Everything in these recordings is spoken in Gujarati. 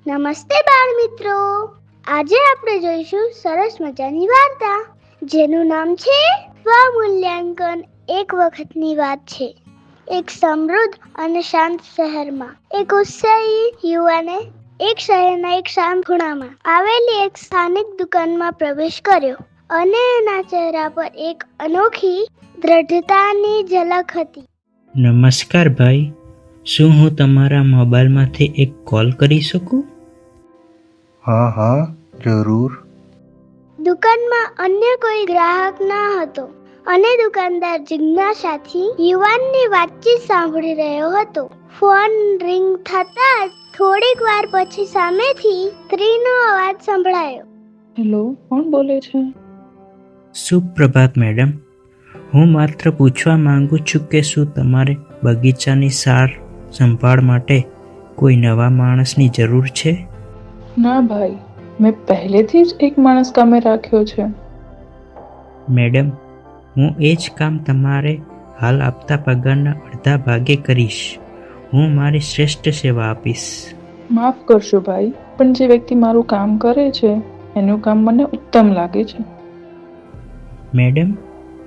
નમસ્તે બાળ મિત્રો, આજે આપણે જોઈશું સરસ મજાની વાર્તા જેનું નામ છે સ્વમૂલ્યાંકન એક વખતની વાત છે. એક સમૃદ્ધ અને શાંત શહેરમાં એક ઉત્સાહી યુવાને એક શહેરના એક શાંત ખૂણામાં આવેલી એક સ્થાનિક દુકાનમાં પ્રવેશ કર્યો અને એના ચહેરા પર એક અનોખી દ્રઢતાની ઝલક હતી. નમસ્કાર ભાઈ, શું હું તમારા મોબાઈલમાંથી એક કોલ કરી શકું? હા, જરૂર. દુકાનમાં અન્ય કોઈ ગ્રાહક ન હતો અને દુકાનદાર જિજ્ઞાસાથી યુવાનની વાતચીત સાંભળી રહ્યો હતો. ફોન રિંગ થતાં જ થોડીક વાર પછી સામેથી સ્ત્રીનો અવાજ સંભળાયો. હેલો, કોણ બોલે છે? સુપ્રભાત મેડમ, હું માત્ર પૂછવા માંગુ છું કે શું તમારે બગીચાની સાર સંભાળ માટે કોઈ નવા માણસની જરૂર છે? ના ભાઈ, મેં પહેલેથી જ એક માણસ કામે રાખ્યો છે. મેડમ, હું એ જ કામ તમારે હાલ આપતા પગારના અડધા ભાગે કરીશ. હું મારી શ્રેષ્ઠ સેવા આપીશ. માફ કરશો ભાઈ, પણ જે વ્યક્તિ મારું કામ કરે છે એનું કામ મને ઉત્તમ લાગે છે. મેડમ,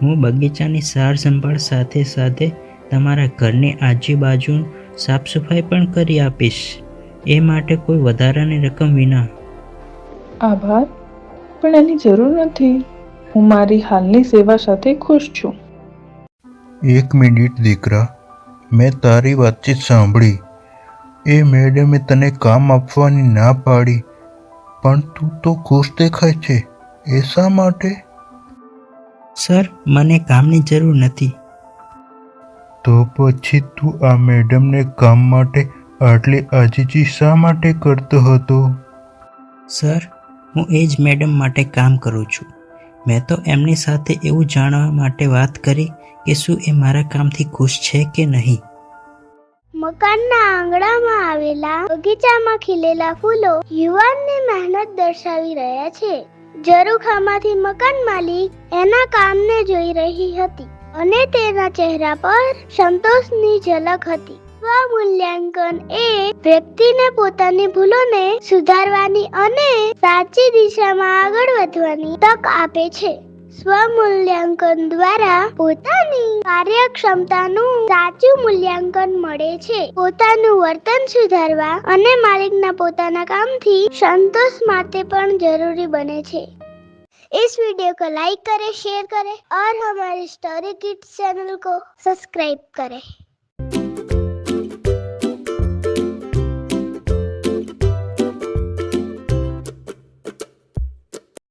હું બગીચાની સાર સંભાળ સાથે સાથે તમારા ઘરની આજુબાજુ સાફ સફાઈ પણ કરી આપીશ, એ માટે કોઈ વધારાની રકમ વિના. આભાર, પણ એની જરૂર નથી. હું મારી હાલની સેવા સાથે ખુશ છું. એક મિનિટ દીકરા, મેં તારી વાતચીત સાંભળી. એ મેડમે તને કામ આપવાની ના પાડી, પણ તું તો ખુશ દેખાય છે. એ શા માટે? સર, મને કામની જરૂર નથી. તો પછી તું આ મેડમને કામ માટે આટલી આજીજી શા માટે કરતો હતો? સર, હું એ જ મેડમ માટે કામ કરું છું. મેં તો એમની સાથે એવું જાણવા માટે વાત કરી કે શું એ મારા કામથી ખુશ છે કે નહીં. મકાનના આંગણામાં આવેલા બગીચામાં ખીલેલા ફૂલો યુવાનની મહેનત દર્શાવી રહ્યા છે. ઝરૂખામાંથી મકાન માલિક એના કામને જોઈ રહી હતી અને તેના ચહેરા પર સંતોષની ઝલક હતી. સ્વમૂલ્યાંકન એ વ્યક્તિને પોતાની ભૂલોને સુધારવાની અને સાચી દિશામાં આગળ વધવાની તક આપે છે. સ્વમૂલ્યાંકન દ્વારા પોતાની કાર્યક્ષમતાનું સાચું મૂલ્યાંકન મળે છે. પોતાનું વર્તન સુધારવા અને માલિકના પોતાના કામથી संतोष માટે પણ જરૂરી બને છે. इस वीडियो को लाइक करें, शेयर करें और हमारी स्टोरी किड्स चैनल को सब्सक्राइब करें.